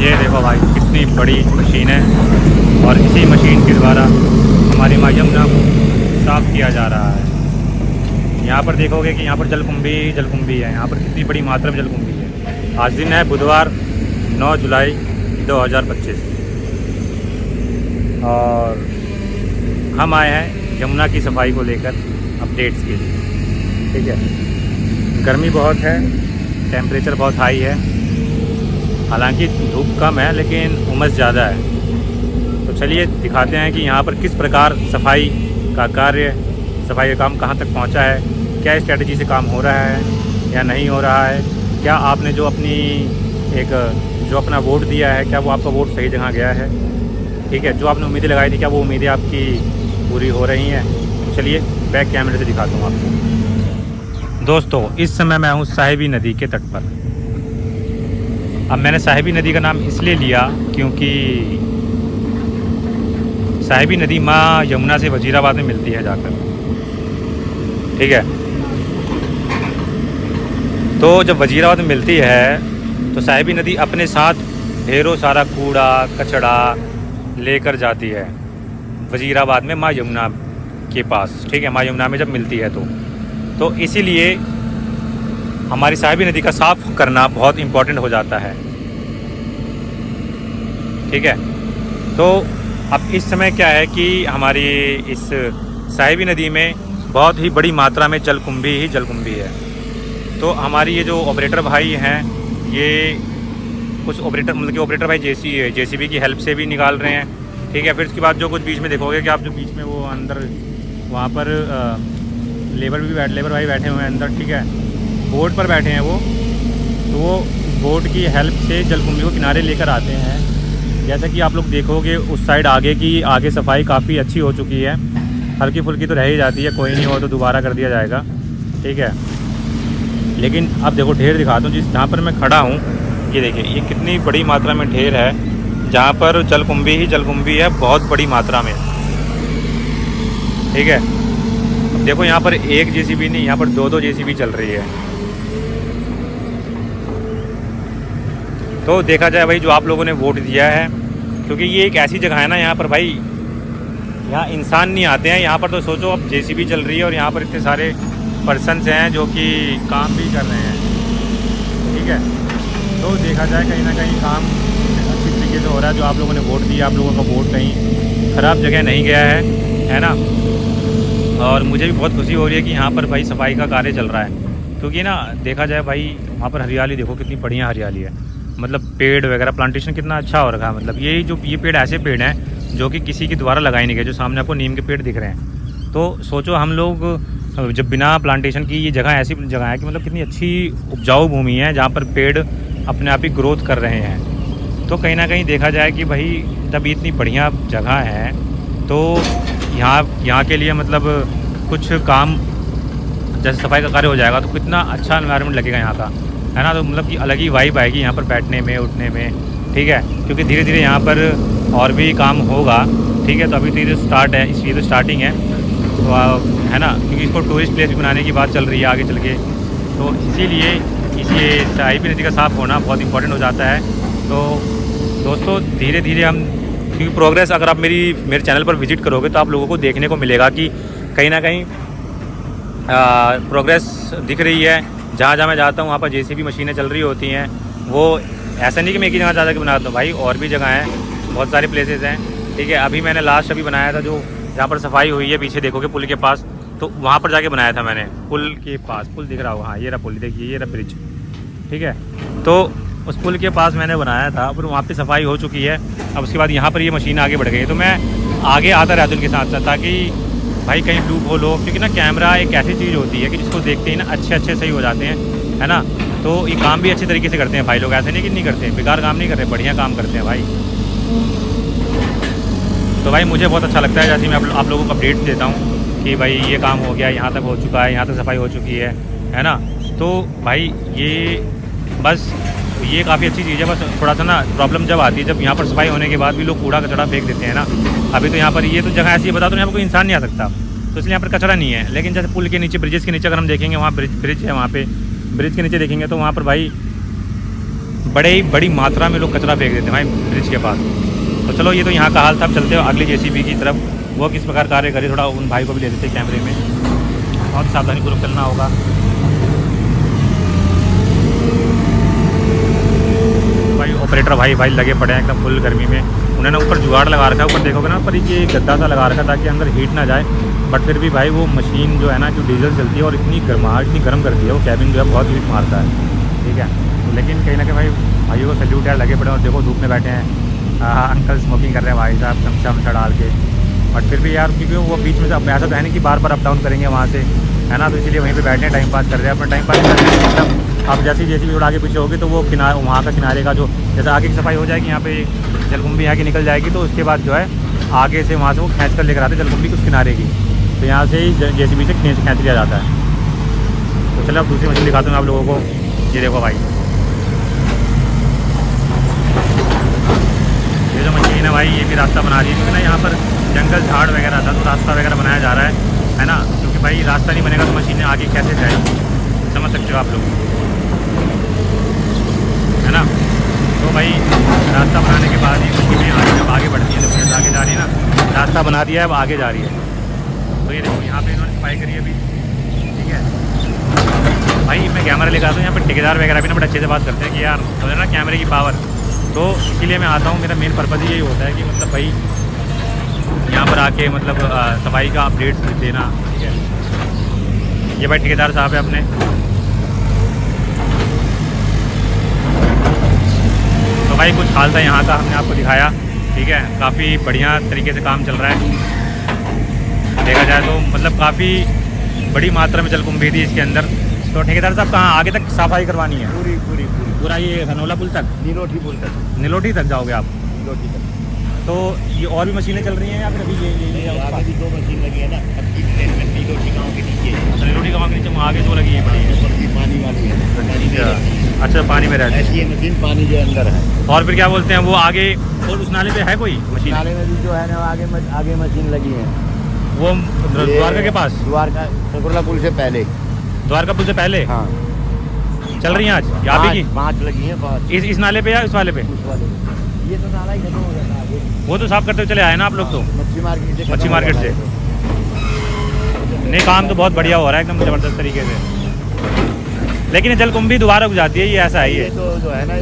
ये देखो भाई कितनी बड़ी मशीन है और इसी मशीन के द्वारा हमारी माँ यमुना को साफ़ किया जा रहा है। यहाँ पर देखोगे कि यहाँ पर जलकुंभी है। यहाँ पर कितनी बड़ी मात्रा में जलकुंभी है। आज दिन है बुधवार 9 जुलाई 2025 और हम आए हैं यमुना की सफाई को लेकर अपडेट्स के लिए। ठीक है, गर्मी बहुत है, टेम्परेचर बहुत हाई है, हालांकि धूप कम है लेकिन उमस ज़्यादा है। तो चलिए दिखाते हैं कि यहाँ पर किस प्रकार सफाई का काम कहाँ तक पहुँचा है, क्या स्ट्रेटजी से काम हो रहा है या नहीं हो रहा है, क्या आपने जो अपना वोट दिया है क्या वो आपका वोट सही जगह गया है। ठीक है, जो आपने उम्मीदें लगाई थी क्या वो उम्मीदें आपकी पूरी हो रही हैं। तो चलिए बैक कैमरे से दिखाता हूँ आपको। दोस्तों, इस समय मैं हूँ साहिबी नदी के तट पर। अब मैंने साहिबी नदी का नाम इसलिए लिया क्योंकि साहिबी नदी माँ यमुना से वजीराबाद में मिलती है जाकर। ठीक है, तो जब वजीराबाद में मिलती है तो साहिबी नदी अपने साथ ढेरों सारा कूड़ा कचड़ा लेकर जाती है वजीराबाद में माँ यमुना के पास। ठीक है, माँ यमुना में जब मिलती है तो इसीलिए हमारी साहिबी नदी का साफ़ करना बहुत इम्पोर्टेंट हो जाता है। ठीक है, तो अब इस समय क्या है कि हमारी इस साहिबी नदी में बहुत ही बड़ी मात्रा में जलकुंभी है। तो हमारी ये जो ऑपरेटर भाई हैं, ये कुछ ऑपरेटर भाई जेसीबी की हेल्प से भी निकाल रहे हैं। ठीक है, फिर उसके बाद जो कुछ बीच में देखोगे कि आप जो बीच में वो अंदर वहाँ पर लेबर भाई बैठे हुए हैं अंदर। ठीक है, बोट पर बैठे हैं वो, तो वो बोट की हेल्प से जलकुंभी को किनारे लेकर आते हैं। जैसा कि आप लोग देखोगे उस साइड आगे सफाई काफ़ी अच्छी हो चुकी है, हल्की फुल्की तो रह ही जाती है, कोई नहीं हो तो दोबारा कर दिया जाएगा। ठीक है, लेकिन अब देखो ढेर दिखाता हूँ जहाँ पर मैं खड़ा हूँ। ये देखिए, ये कितनी बड़ी मात्रा में ढेर है, जहाँ पर जलकुंभी है बहुत बड़ी मात्रा में। ठीक है, अब देखो यहाँ पर एक जेसीबी नहीं, यहाँ पर दो जेसीबी चल रही है। तो देखा जाए भाई, जो आप लोगों ने वोट दिया है, क्योंकि ये एक ऐसी जगह है ना, यहाँ पर भाई यहाँ इंसान नहीं आते हैं। यहाँ पर तो सोचो अब जेसीबी चल रही है और यहाँ पर इतने सारे पर्सन्स हैं जो कि काम भी कर रहे हैं। ठीक है, तो देखा जाए कहीं ना कहीं काम अच्छी तरीके से हो रहा है। जो आप लोगों ने वोट दिया, आप लोगों का वोट कहीं ख़राब जगह नहीं गया है ना। और मुझे भी बहुत खुशी हो रही है कि यहाँ पर भाई सफाई का कार्य चल रहा है, क्योंकि ना देखा जाए भाई वहाँ पर हरियाली देखो कितनी बढ़िया हरियाली है। मतलब पेड़ वगैरह प्लांटेशन कितना अच्छा हो रखा है। मतलब ये पेड़ ऐसे पेड़ हैं जो कि किसी के द्वारा लगाए नहीं गए। जो सामने आपको नीम के पेड़ दिख रहे हैं, तो सोचो हम लोग जब बिना प्लांटेशन की, ये जगह ऐसी जगह है कि मतलब कितनी अच्छी उपजाऊ भूमि है जहाँ पर पेड़ अपने आप ही ग्रोथ कर रहे हैं। तो कहीं ना कहीं देखा जाए कि भाई जब इतनी बढ़िया जगह है तो यहाँ के लिए मतलब कुछ काम जैसे सफाई का कार्य हो जाएगा तो कितना अच्छा एनवायरनमेंट लगेगा यहाँ का, है ना। तो मतलब कि अलग ही वाइब आएगी यहाँ पर बैठने में उठने में। ठीक है, क्योंकि धीरे धीरे यहाँ पर और भी काम होगा। ठीक है, तो अभी धीरे स्टार्ट है, इसलिए तो स्टार्टिंग है, तो है ना, क्योंकि इसको टूरिस्ट प्लेस भी बनाने की बात चल रही है आगे चल के। तो इसीलिए इसे साहिबी नदी का साफ़ होना बहुत इंपॉर्टेंट हो जाता है। तो दोस्तों धीरे धीरे हम, क्योंकि प्रोग्रेस अगर आप मेरे चैनल पर विजिट करोगे तो आप लोगों को देखने को मिलेगा कि कहीं ना कहीं प्रोग्रेस दिख रही है। जहाँ मैं जाता हूँ वहाँ पर जेसीबी मशीनें चल रही होती हैं। वो ऐसा नहीं कि मैं एक ही जगह ज़्यादा के बनाता हूँ भाई, और भी जगह हैं, बहुत सारे प्लेसेस हैं। ठीक है, अभी मैंने लास्ट बनाया था जो जहाँ पर सफाई हुई है, पीछे देखोगे पुल के पास, तो वहाँ पर जाके बनाया था मैंने। पुल के पास, पुल दिख रहा होगा, हाँ ये रहा पुल, देखिए ये रहा ब्रिज। ठीक है, तो उस पुल के पास मैंने बनाया था, फिर वहाँ पे सफाई हो चुकी है। अब उसके बाद यहाँ पर ये मशीन आगे बढ़ गई है, तो मैं आगे आता रहता हूँ उनके साथ साथ, ताकि भाई कहीं लूप हो लो। क्योंकि ना कैमरा एक ऐसी चीज़ होती है कि जिसको देखते ही ना अच्छे सही हो जाते हैं, है ना। तो ये काम भी अच्छे तरीके से करते हैं भाई लोग, ऐसे नहीं कि नहीं करते, बेकार काम नहीं कर रहे, बढ़िया काम करते हैं भाई। तो भाई मुझे बहुत अच्छा लगता है जैसे मैं आप लोगों को अपडेट देता हूँ कि भाई ये काम हो गया, यहाँ तक हो चुका है, यहाँ तक सफाई हो चुकी है ना। तो भाई ये काफ़ी अच्छी चीज़ है। बस थोड़ा सा ना प्रॉब्लम जब आती है, जब यहाँ पर सफाई होने के बाद भी लोग कूड़ा कचरा फेंक देते हैं ना। अभी तो यहाँ पर ये तो जगह ऐसी है, बता दो यहाँ पर कोई इंसान नहीं आ सकता, तो इसलिए यहाँ पर कचरा नहीं है। लेकिन जैसे पुल के नीचे, ब्रिजेस के नीचे अगर हम देखेंगे, वहाँ ब्रिज है, वहाँ पे ब्रिज के नीचे देखेंगे तो वहाँ पर भाई बड़े ही बड़ी मात्रा में लोग कचरा फेंक देते हैं भाई ब्रिज के पास। तो चलो ये तो यहाँ का हाल था। अब चलते हो अगली जेसीबी की तरफ, वो किस प्रकार कार्य करे, थोड़ा उन भाई को भी ले लेते कैमरे में। बहुत सावधानीपूर्वक चलना होगा। भाई ऑपरेटर भाई लगे पड़े हैं एकदम फुल गर्मी में। उन्होंने ऊपर जुगाड़ लगा रखा है, ऊपर देखोगे ना ऊपर ये गद्दा सा लगा रखा है ताकि अंदर हीट ना जाए। बट फिर भी भाई वो मशीन जो है ना, जो डीजल चलती है और इतनी गर्माहट इतनी गर्म करती है, वो कैबिन जो है बहुत हीट मारता है। ठीक है, तो लेकिन कहीं ना कहीं भाइयों को सैल्यूट यार, लगे पड़े और देखो धूप में बैठे हैं। अंकल स्मोकिंग कर रहे हैं भाई साहब गमछा वमछा डाल के। बट फिर भी यार क्योंकि वो बीच में से अब ऐसा तो है नहीं कि बार बार अप डाउन करेंगे वहाँ से, है ना, तो इसीलिए वहीं पे बैठे हैं, टाइम पास कर रहे हैं अपना। टाइम पास कर रहे हैं मतलब अब जैसे भी थोड़ा आगे पीछे होगी तो वो किनारे, वहाँ का किनारे का जो जैसे आगे की सफाई हो जाएगी, यहाँ पे जलकुंभी यहाँ की निकल जाएगी, तो उसके बाद जो है आगे से वहाँ से वो खींच कर लेकर आते जलकुंभी उस किनारे की, तो यहाँ से ही जेसीबी से खींच लिया जाता है। तो चलो अब दूसरी मशीन दिखाता हूँ आप लोगों को। ये देखो भाई, ये जो मशीन है भाई, ये भी रास्ता बना रही है क्योंकि ना यहाँ पर जंगल झाड़ वगैरह था, तो रास्ता वगैरह बनाया जा रहा है ना, क्योंकि भाई रास्ता नहीं बनेगा तो मशीनें आगे कैसे जाएगी, समझ सकते हो आप लोग, है ना। तो भाई रास्ता बनाने के बाद ही मशीनें आगे जब आगे बढ़ती हैं, जब आगे जा रही है ना, रास्ता बना दिया है अब आगे जा रही है। तो ये देखो यहाँ पे इन्होंने सफाई करी है अभी। ठीक है भाई, मैं कैमरा लेकर आता हूँ, यहाँ पर ठेकेदार वगैरह भी ना बड़े अच्छे से बात करते हैं कि यार समझ ना कैमरे की पावर, तो इसीलिए मैं आता हूँ। मेरा मेन पर्पज़ यही होता है कि मतलब भाई यहाँ पर आके मतलब सफाई का अपडेट्स देना। ठीक है, ये भाई ठेकेदार साहब है अपने। तो भाई कुछ हाल था यहाँ का, हमने आपको दिखाया। ठीक है, काफ़ी बढ़िया तरीके से काम चल रहा है देखा जाए तो, मतलब काफ़ी बड़ी मात्रा में जलकुंभी थी इसके अंदर। तो ठेकेदार साहब कहाँ आगे तक सफाई करवानी है? पूरा ये धनौला पुल तक, नीलोठी तक जाओगे आप? नीलोठी तक। तो ये और भी मशीनें चल रही हैं या फिर अभी ये आगे भी 2 मशीन लगी है ना, नीलोठी गाँव के नीचे। नीलोठी गाँव के नीचे वहाँ आगे जो लगी है बड़ी पानी वाली है। अच्छा, पानी में रहती है ये मशीन, पानी जो अंदर है। और फिर क्या बोलते हैं वो आगे, और उस नाले पे है कोई मशीन? नाले में भी जो है ना आगे मशीन लगी है, वो द्वारका के पास, द्वारका सकरला पुल से पहले, द्वारका पुल से पहले। हाँ चल रही हैं आज या अभी की? 5 लगी हैं, 5 इस नाले पे या इस वाले पे? उस वाले, ये तो नाला ही खत्म हो गया था आगे। वो तो साफ करते हुए चले आए ना आप लोग? तो मच्छी मार्केट से नहीं, काम तो बहुत बढ़िया हो रहा है एकदम ज़बरदस्त तरीके से। लेकिन जलकुंभी दोबारा उग जाती है, ये ऐसा है। ये तो जो है ना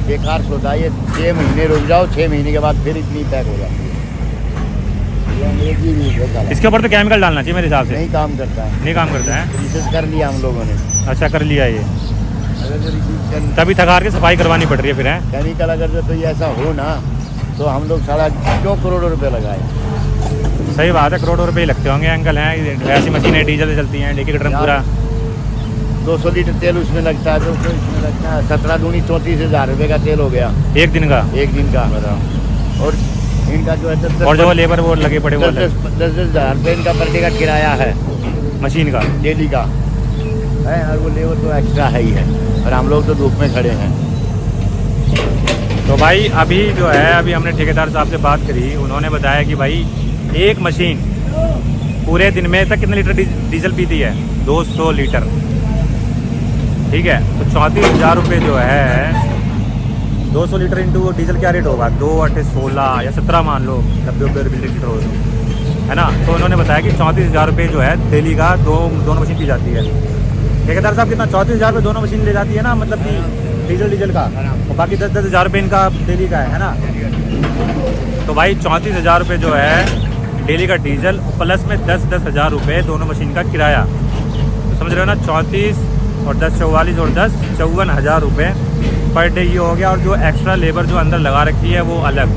बेकार सोता है, ये 6 महीने रुक जाओ, 6 महीने के बाद फिर इतनी पैक हो जाती है। इसके ऊपर तो केमिकल डालना चाहिए मेरे हिसाब से। नहीं काम करता है, नहीं काम करता है। रिसर्च कर लिया हम लोगों ने। अच्छा, कर लिया ये, अगर तभी थकार के सफाई करवानी पड़ रही है फिर, है? केमिकल अगर तो ये ऐसा हो ना, तो हम लोग 2.5 करोड़ रुपए लगाए। सही बात है, करोड़ों रुपए लगते होंगे अंकल, हैं ऐसी मशीनें डीजल से चलती हैं, लेके ड्रम पूरा 200 लीटर तेल उसमें लगता है, तो इसमें लगता है 17 दूनी 34 हज़ार रुपये का तेल हो गया एक दिन का। बताओ। और इनका जो है और जो लेबर वो लगे पड़े, वो 10 हज़ार रुपये इनका पर डे का किराया है मशीन का, डेली का है, और वो लेबर तो एक्स्ट्रा है ही है, और हम लोग तो धूप में खड़े हैं। तो भाई अभी जो है, अभी हमने ठेकेदार साहब से बात करी, उन्होंने बताया कि भाई एक मशीन पूरे दिन में तक कितने लीटर डीजल पीती है? 200 लीटर। ठीक है, तो 34,000 रुपये जो है, 200 लीटर इंटू डीजल क्या रेट होगा? 2 8 16 या 17 मान लो, 90 लीटर हो, है ना। तो उन्होंने बताया कि 34,000 रुपये जो है डेली का दोनों मशीन पी जाती है। ठेकेदार साहब कितना? 34,000 रुपये दोनों मशीन ले जाती है ना, मतलब कि डीजल का, और बाकी 10-10 हज़ार रुपये इनका डेली का है ना। तो भाई 34,000 रुपये जो है डेली का डीजल, प्लस में 10-10 हज़ार रुपये दोनों मशीन का किराया, तो समझ रहे हो ना। 34 और 10 44 और 10 54 हज़ार रुपये पर डे ये हो गया। और जो एक्स्ट्रा लेबर जो अंदर लगा रखी है वो अलग,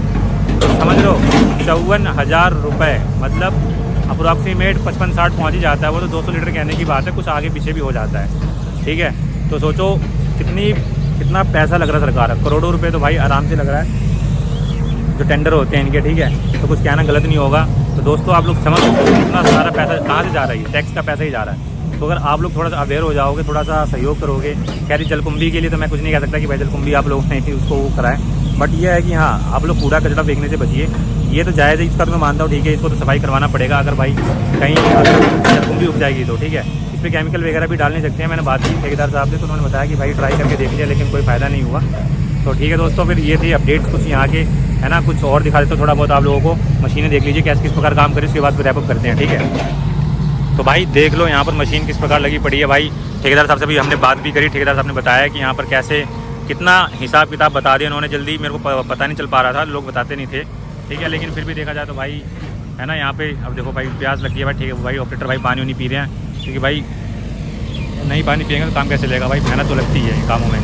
तो समझ लो 54 हज़ार रुपये, मतलब अप्रोक्सीमेट 55-60 पहुँच ही जाता है। वो तो 200 लीटर कहने की बात है, कुछ आगे पीछे भी हो जाता है। ठीक है, तो सोचो कितना पैसा लग रहा है सरकार, करोड़ों रुपए तो भाई आराम से लग रहा है जो टेंडर होते हैं इनके। ठीक है, तो कुछ कहना गलत नहीं होगा। तो दोस्तों आप लोग समझ सकते हो कितना सारा पैसा कहाँ से जा रहा है, टैक्स का पैसा ही जा रहा है। तो अगर आप लोग थोड़ा सा अवेयर हो जाओगे, थोड़ा सा सहयोग करोगे, खैर जलकुंभी के लिए तो मैं कुछ नहीं कह सकता कि भाई जलकुंभी आप लोग नहीं उसको वो कराएं, बट ये है कि हाँ आप लोग कूड़ा कचरा फेंकने से बचिए। ये तो जायज़ है, इसका तो मैं मानता हूँ, ठीक है, इसको तो सफाई करवाना पड़ेगा। अगर भाई कहीं जलकुंभी उग जाएगी तो ठीक है, पर केमिकल वगैरह भी डाल नहीं सकते हैं। मैंने बात की ठेकेदार साहब से, तो उन्होंने बताया कि भाई ट्राई करके देख लिया, लेकिन कोई फ़ायदा नहीं हुआ। तो ठीक है दोस्तों, फिर ये थी अपडेट्स कुछ यहाँ के, है ना। कुछ और दिखा देते हो थोड़ा बहुत आप लोगों को। मशीनें देख लीजिए कैसे किस प्रकार काम करे, उसके बाद फिर रैप अप करते हैं, ठीक है। तो भाई देख लो यहाँ पर मशीन किस प्रकार लगी पड़ी है। भाई ठेकेदार साहब से भी हमने बात भी करी, ठेकेदार साहब ने बताया कि यहाँ पर कैसे कितना हिसाब किताब बता दिया उन्होंने। जल्दी मेरे को पता नहीं चल पा रहा था, लोग बताते नहीं थे, ठीक है। लेकिन फिर भी देखा जाए तो भाई, है ना, यहाँ पे अब देखो भाई प्यास लगी है भाई, ठीक है भाई। ऑपरेटर भाई पानी नहीं पी रहे हैं, क्योंकि भाई नहीं पानी पिएंगे तो काम कैसे चलेगा भाई, मेहनत तो लगती है कामों में,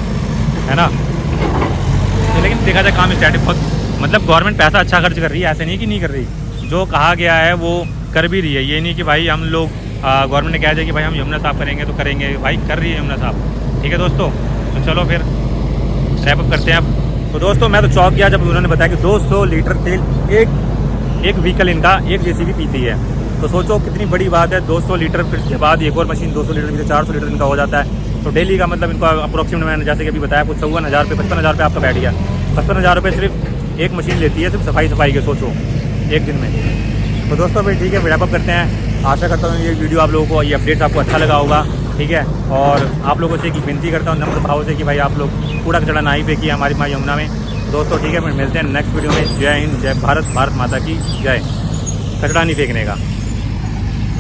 है ना। तो लेकिन देखा जाए काम स्टार्ट बहुत, मतलब गवर्नमेंट पैसा अच्छा खर्च कर रही है, ऐसे नहीं कि नहीं कर रही। जो कहा गया है वो कर भी रही है। ये नहीं कि भाई हम लोग गवर्नमेंट ने कह दिया कि भाई हम यमुना साफ़ करेंगे तो करेंगे, भाई कर रही है यमुना साफ़, ठीक है दोस्तों। तो चलो फिर रैप अप करते हैं अब। तो दोस्तों मैं तो चौंक गया जब उन्होंने बताया कि 200 लीटर तेल एक व्हीकल इनका, एक जेसीबी पीती है। तो सोचो कितनी बड़ी बात है, 200 लीटर, फिर उसके बाद एक और मशीन 200 लीटर की, 400 लीटर इनका हो जाता है। तो डेली का मतलब इनका अप्रोक्सीमेट, मैंने जैसे कि अभी बताया, कुछ 54,000 रुपये, 55,000 रुपये आपका बैठ गया। 55,000 रुपये सिर्फ एक मशीन लेती है, सिर्फ सफाई के, सोचो एक दिन में। तो दोस्तों फिर ठीक है, रैप अप करते हैं। आशा करता हूँ ये वीडियो आप लोगों को, ये अपडेट्स आपको अच्छा लगा होगा, ठीक है। और आप लोगों से एक विनती करता हूँ नम्र भाव से कि भाई आप लोग कूड़ा कचड़ा ना ही फेंकिए हमारी माँ यमुना में। तो दोस्तों ठीक है, फिर मिलते हैं नेक्स्ट वीडियो में। जय हिंद, जय भारत, भारत माता की जय। कचड़ा नहीं फेंकने का।